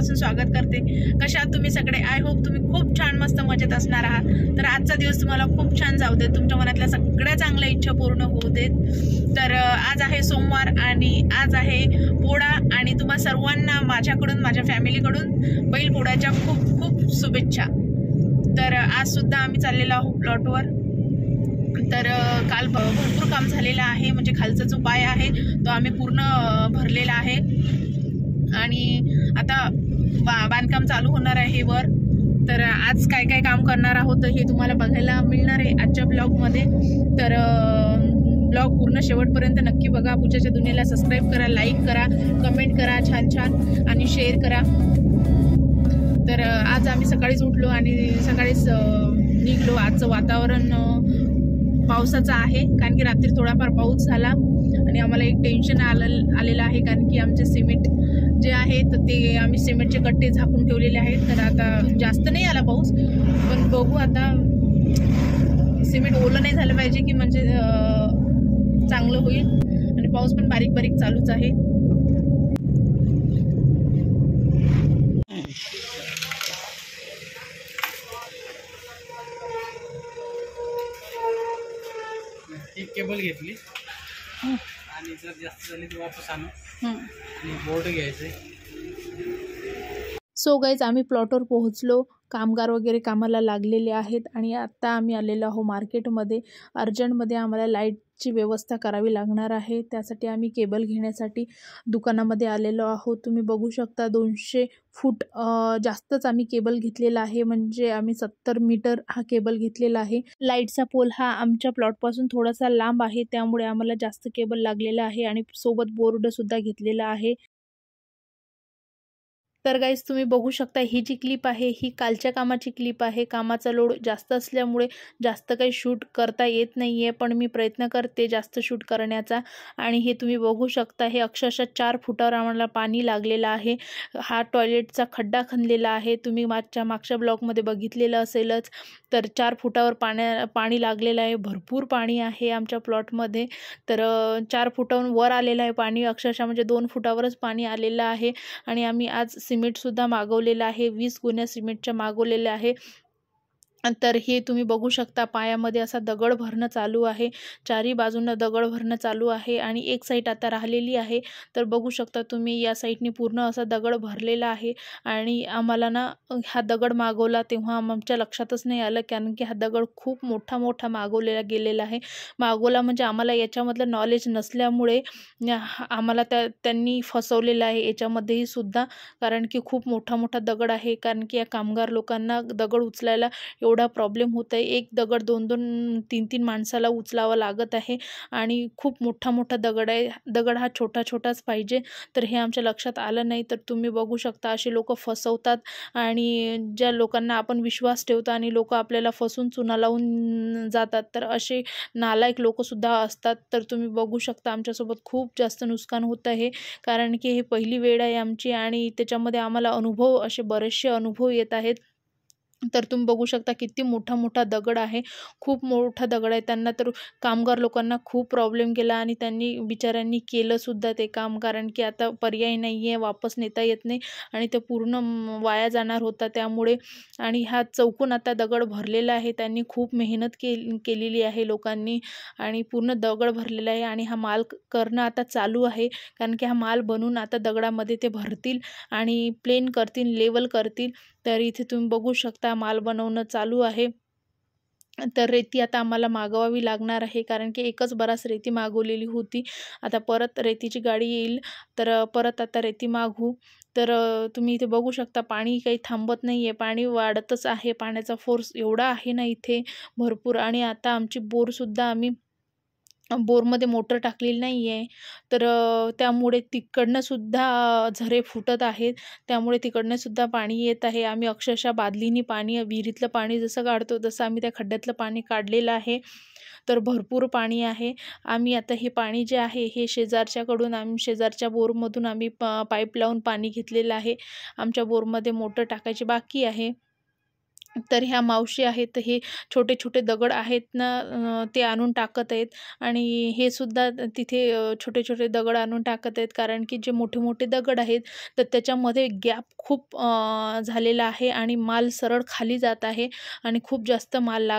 मनापासून स्वागत करते। कशा आहात तुम्ही सगळे? आय होप तुम्ही खूप छान मस्त मजेत असणार आहात। तर आजचा दिवस तुम्हाला खूप छान जाऊ दे, तुमच्या मनातल्या सगळ्या चांगल्या इच्छा पूर्ण होऊ देत। तर आज आहे सोमवार आणि आज आहे पोळा आणि तुम्हा सर्वांना माझ्याकडून माझ्या फॅमिलीकडून बैलपोळ्याच्या खूप खूप शुभेच्छा। तर आज सुद्धा आम्ही चाललेलो आहोत प्लॉटवर। तर काल भरपूर काम झालेलं आहे, म्हणजे खालचा जो पाय आहे तो आम्ही पूर्ण भरलेला आहे आणि आता बांधकाम चालू होणार आहे वर। तर आज काय काय काम करणार आहोत हे तुम्हाला बघायला मिळणार आहे आजच्या ब्लॉगमध्ये। तर ब्लॉग पूर्ण शेवटपर्यंत नक्की बघा। पूजाच्या दुनियेला सबस्क्राईब करा, लाईक करा, कमेंट करा छान छान आणि शेअर करा। तर आज आम्ही सकाळीच उठलो आणि सकाळीच निघलो। आजचं वातावरण पावसाचं आहे, कारण की रात्री थोडाफार पाऊस झाला आणि आम्हाला एक टेन्शन आलेलं आहे, कारण की आमचे सिमेंट जे आहे तर ते आम्ही सिमेंटचे कट्टे झाकून ठेवलेले आहेत। तर आता जास्त नाही आला पाऊस, पण बघू आता। सिमेंट ओलं नाही झालं पाहिजे की म्हणजे चांगलं होईल, आणि पाऊस पण बारीक बारीक चालूच आहे। एक केबल घेतली आणि जर जास्त झाली तर वापस आणू आणि बोर्ड घ्यायचे। सो गाईज, आम्ही प्लॉटवर पोहोचलो, कामगार वगैरे कामाला लागलेले आहेत आणि आता आम्ही आलेलो आहोत मार्केटमध्ये। अर्जंटमध्ये आम्हाला लाईटची व्यवस्था करावी लागणार आहे, त्यासाठी आम्ही केबल घेण्यासाठी दुकानामध्ये आलेलो आहोत। तुम्ही बघू शकता 200 फूट जास्तच आम्ही केबल घेतलेला आहे, म्हणजे आम्ही 70 मीटर हा केबल घेतलेला आहे। लाईटचा पोल हा आमच्या प्लॉटपासून थोडासा लांब आहे, त्यामुळे आम्हाला जास्त केबल लागलेला आहे आणि सोबत बोर्ड सुद्धा घेतलेला आहे। तर गाईज, तुम्ही बघू शकता ही जी क्लिप आहे ही कालच्या कामाची क्लिप आहे। कामाचा लोड जास्त असल्यामुळे जास्त काही शूट करता येत नाही आहे, पण मी प्रयत्न करते जास्त शूट करण्याचा। आणि हे तुम्ही बघू शकता, हे अक्षरशः 4 फुटावर आम्हाला पाणी लागलेलं आहे। हा टॉयलेटचा खड्डा खणलेला आहे, तुम्ही मागच्या ब्लॉगमध्ये बघितलेलं असेलच। तर 4 फुटावर पाणी लागलेलं आहे, भरपूर पाणी आहे आमच्या प्लॉटमध्ये। तर 4 फुटावरून वर आलेलं आहे पाणी, अक्षरशः म्हणजे 2 फुटावरच पाणी आलेलं आहे। आणि आम्ही आज सिमेंटसुद्धा मागवलेलं आहे, 20 गुण्या सिमेंटच्या मागवलेल्या आहे। तर हे तुम्ही बघू शकता, पायामध्ये असा दगड भरणं चालू आहे, चारी बाजूंना दगड भरणं चालू आहे आणि एक साईड आता राहिलेली आहे। तर बघू शकता तुम्ही, या साईडने पूर्ण असा दगड भरलेला आहे। आणि आम्हाला ना हा दगड मागवला तेव्हा आमच्या लक्षातच नाही आलं, कारण की हा दगड खूप मोठा मागवलेला गेलेला आहे। मागवला म्हणजे आम्हाला याच्यामधलं नॉलेज नसल्यामुळे आम्हाला त्यांनी फसवलेलं आहे याच्यामध्येही सुद्धा, कारण की खूप मोठा दगड आहे। कारण की या कामगार लोकांना दगड उचलायला एवढा प्रॉब्लेम होत आहे, एक दगड 2-2, 3-3 माणसाला उचलावा लागत आहे आणि खूप मोठा दगड आहे। दगड हा छोटाच पाहिजे, तर हे आमच्या लक्षात आलं नाही। तर तुम्ही बघू शकता, असे लोक फसवतात आणि ज्या लोकांना आपण विश्वास ठेवतो आणि लोक आपल्याला फसून चुना लावून जातात, तर असे नालायक लोक सुद्धा असतात। तर तुम्ही बघू शकता, आमच्यासोबत खूप जास्त नुकसान होत आहे, कारण की हे पहिली वेळ आहे आमची आणि त्याच्यामध्ये आम्हाला असे बरेचसे अनुभव येत आहेत। तर तुम्ही बघू शकता किती मोठा दगड आहे, खूप मोठा दगड आहे। त्यांना तर कामगार लोकांना खूप प्रॉब्लेम केला आणि त्यांनी बिचाऱ्यांनी केलं सुद्धा ते काम, कारण की आता पर्याय नाही आहे, वापस नेता येत नाही आणि ते पूर्ण वाया जाणार होता त्यामुळे। आणि हा चौकून आता दगड भरलेला आहे, त्यांनी खूप मेहनत केलेली आहे लोकांनी आणि पूर्ण दगड भरलेला आहे। आणि हा माल करणं आता चालू आहे, कारण की हा माल बनवून आता दगडामध्ये ते भरतील आणि प्लेन करतील, लेवल करतील। तर इथे तुम्ही बघू शकता माल बनवणं चालू आहे। तर रेती आता आम्हाला मागवावी लागणार आहे, कारण की एकच बराच रेती मागवलेली होती, आता परत रेतीची गाडी येईल, तर परत आता रेती मागवू। तर तुम्ही इथे बघू शकता, पाणी काही थांबत नाही आहे, पाणी वाढतच आहे, पाण्याचा फोर्स एवढा आहे ना इथे भरपूर। आणि आता आमची बोरसुद्धा आम्ही बोरमध्ये मोटर टाकलेली नाही आहे, तर त्यामुळे तिकडनं सुद्धा झरे फुटत आहेत, त्यामुळे तिकडनं सुद्धा पाणी येत आहे। आम्ही अक्षरशः बादलीनी पाणी, विहिरीतलं पाणी जसं काढतो तसं आम्ही त्या खड्ड्यातलं पाणी काढलेलं आहे। तर भरपूर पाणी आहे। आम्ही आता हे पाणी जे आहे हे शेजारच्या बोरमधून आम्ही पाईप लावून पाणी घेतलेलं आहे। आमच्या बोरमध्ये मोटर टाकायची बाकी आहे। तर ह्या मावशी आहेत, तर हे छोटे छोटे दगड आहेत ना, ते आणून टाकत आहेत. आणि हे सुद्धा तिथे छोटे छोटे दगड आणून टाकत आहेत, कारण की जे मोठे मोठे दगड आहेत तर त्याच्यामध्ये गॅप खूप झालेला आहे आणि माल सरळ खाली जात आहे आणि खूप जास्त माल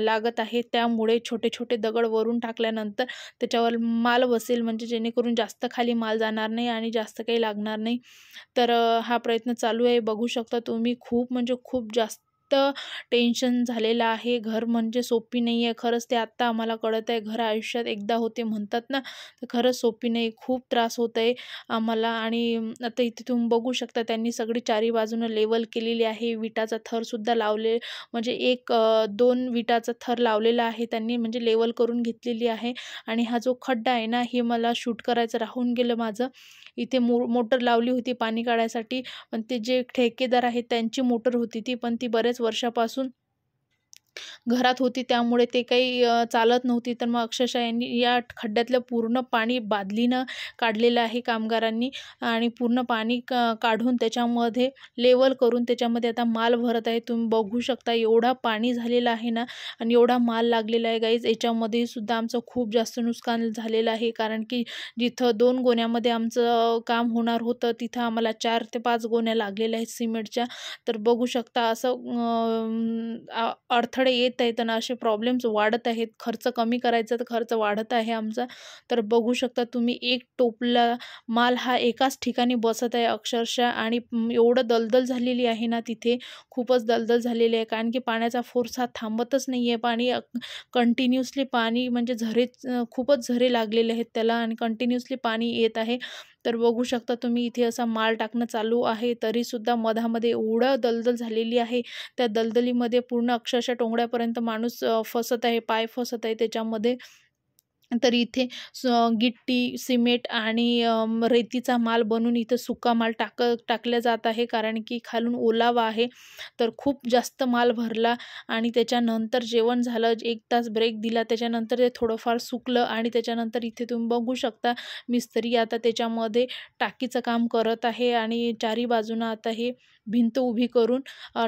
लागत आहे. त्यामुळे छोटे छोटे दगड वरून टाकल्यानंतर त्याच्यावर माल बसेल, म्हणजे जेणेकरून जास्त खाली माल जाणार नाही आणि जास्त काही लागणार नाही. तर हा प्रयत्न चालू आहे. बघू शकता तुम्ही, खूप म्हणजे खूप जास्त टेन्शन झालेलं आहे. घर म्हणजे सोपी नाही आहे. खरंच ते आत्ता आम्हाला कळत आहे. घर आयुष्यात एकदा होते म्हणतात ना, तर खरंच सोपी नाही. खूप त्रास होत आहे आम्हाला. आणि आता इथे तुम्ही बघू शकता, त्यांनी सगळी चारी बाजूनं लेवल केलेली आहे. विटाचा थरसुद्धा लावले, म्हणजे 1-2 विटाचा थर लावलेला आहे त्यांनी, म्हणजे लेवल करून घेतलेली आहे. आणि हा जो खड्डा आहे ना, हे मला शूट करायचं राहून गेलं माझं. इथे मोटर लावली होती पाणी काढायसाठी, पण ते जे ठेकेदार आहेत त्यांची मोटर होती ती, पण ती बऱ्याच वर्षापासून घरात होती, त्यामुळे ते काही चालत नव्हती. तर मग अक्षरशः यांनी या खड्ड्यातलं पूर्ण पाणी बादलीनं काढलेलं आहे कामगारांनी, आणि पूर्ण पाणी काढून त्याच्यामध्ये लेवल करून त्याच्यामध्ये आता माल भरत आहे. तुम्ही बघू शकता एवढा पाणी झालेलं आहे ना, आणि एवढा माल लागलेला आहे गाईज. याच्यामध्ये सुद्धा आमचं खूप जास्त नुकसान झालेलं आहे, कारण की जिथं 2 गोण्यामध्ये आमचं काम होणार होतं, तिथं आम्हाला 4 ते 5 गोण्या लागलेल्या आहेत सिमेंटच्या. तर बघू शकता असं अडथळे येत आहेत आणि असे प्रॉब्लेम्स वाढत आहेत. खर्च कमी करायचा तर खर्च वाढत आहे आमचा. तर बघू शकता तुम्ही, एक टोपला माल हा एकाच ठिकाणी बसत आहे अक्षरशः. आणि एवढं दलदल झालेली आहे ना तिथे, खूपच दलदल झालेली आहे, कारण की पाण्याचा फोर्स हा थांबतच नाही आहे. पाणी कंटिन्युअसली पाणी, म्हणजे खूपच झरे लागलेले आहेत त्याला, आणि कंटिन्युअसली पाणी येत आहे. तर बघू शकता तुम्ही, इथे असा माल टाकणं चालू आहे, तरीसुद्धा मधामध्ये एवढं दलदल झालेली आहे. त्या दलदलीमध्ये पूर्ण अक्षरशः टोंगळ्यापर्यंत माणूस फसत आहे, पाय फसत आहे त्याच्यामध्ये. तर इथे गिट्टी, सिमेंट आणि रेतीचा माल बनवून इथं सुका माल टाकला जात आहे, कारण की खालून ओलावा आहे. तर खूप जास्त माल भरला आणि त्याच्यानंतर जेवण झालं, 1 तास ब्रेक दिला. त्याच्यानंतर ते थोडंफार सुकलं आणि त्याच्यानंतर इथे तुम्ही बघू शकता, मिस्त्री आता त्याच्यामध्ये टाकीचं काम करत आहे आणि चारी बाजूनं आता हे भिंत उभी करून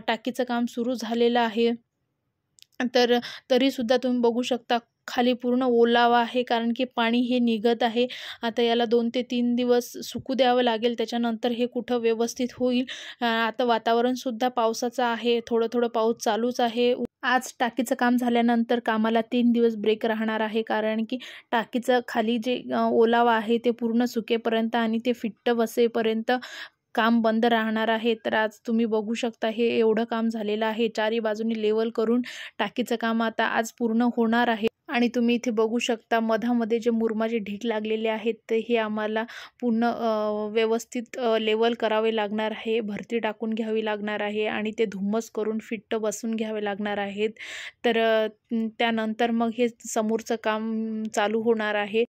टाकीचं काम सुरू झालेलं आहे. तर तरीसुद्धा तुम्ही बघू शकता, खाली पूर्ण ओलावा आहे, कारण की पाणी हे निघत आहे. आता याला 2 ते 3 दिवस सुकू द्यावं लागेल, त्याच्यानंतर हे कुठं व्यवस्थित होईल. आता वातावरणसुद्धा पावसाचं आहे, थोडं थोडं पाऊस चालूच आहे. आज टाकीचं काम झाल्यानंतर कामाला 3 दिवस ब्रेक राहणार आहे, कारण की टाकीचं खाली जे ओलावा आहे ते पूर्ण सुकेपर्यंत आणि ते फिट्ट बसेपर्यंत काम बंद राहणार आहे. तर आज तुम्ही बघू शकता, हे एवढं काम झालेलं आहे. चारी बाजूनी लेवल करून टाकीचं काम आता आज पूर्ण होणार आहे. आणि तुम्ही इथे बघू शकता, मधामध्ये जे मुरुमाचे ढीग लागलेले आहेत, तर हे आम्हाला पूर्ण व्यवस्थित लेवल करावे लागणार आहे. भरती टाकून घ्यावी लागणार आहे आणि ते धुम्मस करून फिट्ट बसून घ्यावे लागणार आहेत. तर त्यानंतर मग हे समोरचं काम चालू होणार आहे.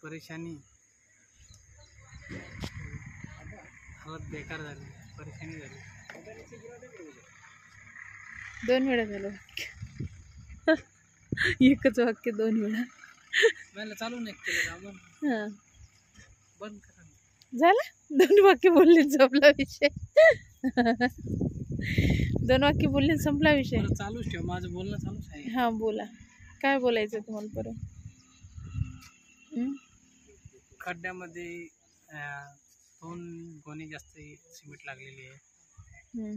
परेशानी हालत बेकार झाली, परेशानी झाली. 2 वेळा झालं वाक्य. एकच वाक्य 2 वेळा. मला चालू नाही केलं आपण. हां, बंद करा. झालं. 2 वाक्य बोलले, संपला विषय. 2 वाक्य बोलले, संपला विषय. बरं, चालूच ठेव, माझं बोलणं चालूच आहे. हां, बोला. काय बोलायचं तुम्हाला परत? खड्ड्यामध्ये 2 गोणी जास्त सिमेंट लागलेली आहे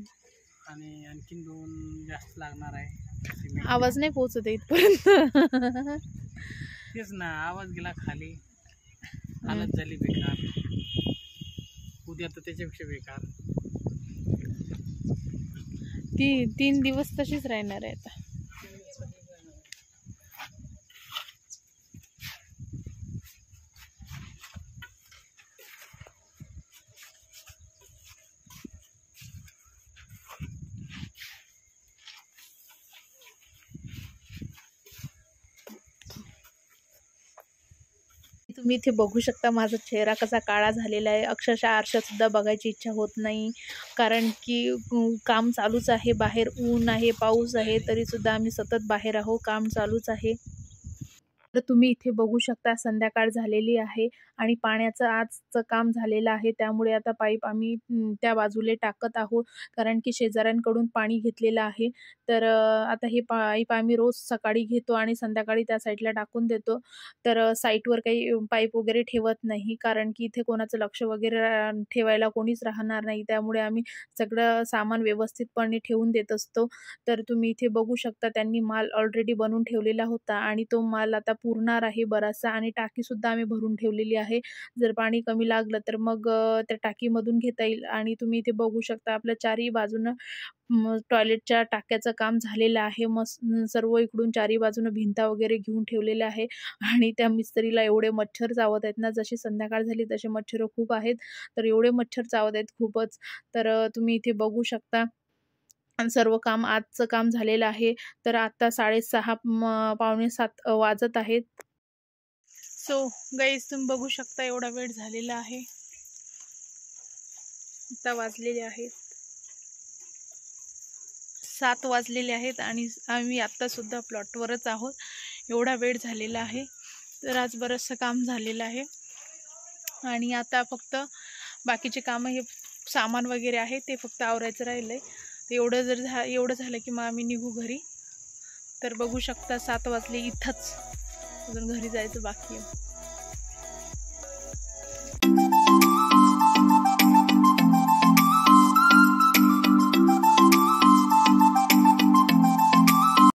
आणि आणखीन 2 जास्त लागणार आहे सिमेंट. आवाज नाही पोहोचत आहे इथपर्यंत. तेच ना, आवाज गेला खाली, हालत झाली बेकार. उद्या तर त्याच्यापेक्षा बेकार. 3 दिवस तशीच राहणार आहे आता. तुम्ही इथे बघू शकता, माझा चेहरा कसा काळा झालेला आहे. अक्षरशः आरशासुद्धा बघायची इच्छा होत नाही, कारण की काम चालूच आहे. बाहेर ऊन आहे, पाऊस आहे, तरीसुद्धा आम्ही सतत बाहेर आहोत, काम चालूच आहे. तर तुम्ही इथे बघू शकता, संध्याकाळ झालेली आहे आणि पाण्याचं आजचं काम झालेलं आहे, त्यामुळे आता पाईप आम्ही त्या बाजूला टाकत आहोत, कारण की शेजाऱ्यांकडून पाणी घेतलेलं आहे. तर आता हे पाईप आम्ही रोज सकाळी घेतो आणि संध्याकाळी त्या साईडला टाकून देतो. तर साईटवर काही पाईप वगैरे ठेवत नाही, कारण की इथे कोणाचं लक्ष वगैरे ठेवायला कोणीच राहणार नाही, त्यामुळे आम्ही सगळं सामान व्यवस्थितपणे ठेवून देत असतो. तर तुम्ही इथे बघू शकता, त्यांनी माल ऑलरेडी बनवून ठेवलेला होता आणि तो माल आता पुरणार आहे बराचसा, आणि टाकीसुद्धा आम्ही भरून ठेवलेली आहे. जर पाणी कमी लागलं तर मग त्या टाकीमधून घेता येईल. आणि तुम्ही इथे बघू शकता, आपल्या चारही बाजूनं टॉयलेटच्या टाक्याचं काम झालेलं आहे. सर्व इकडून चारी बाजूनं भिंता वगैरे घेऊन ठेवलेल्या आहे. आणि त्या मिस्त्रीला एवढे मच्छर चावत आहेत ना, जशी संध्याकाळ झाली तसे मच्छर खूप आहेत. तर एवढे मच्छर चावत आहेत खूपच. तर तुम्ही इथे बघू शकता, आणि सर्व काम आजचं काम झालेलं आहे. तर आता 6:30 पावणे 7 वाजत आहेत. सो गाईज, तुम्ही बघू शकता एवढा वेळ झालेला आहे. आता वाजलेले आहेत 7 वाजलेले आहेत आणि आम्ही आत्तासुद्धा प्लॉटवरच आहोत. एवढा वेळ झालेला आहे. तर आज बरंचसं काम झालेलं आहे आणि आता फक्त बाकीचे कामं, हे सामान वगैरे आहे ते फक्त आवरायचं राहिलं आहे. तर एवढं झालं की मग आम्ही निघू घरी. तर बघू शकता 7 वाजले इथंच, अजून घरी जायचं बाकी आहे.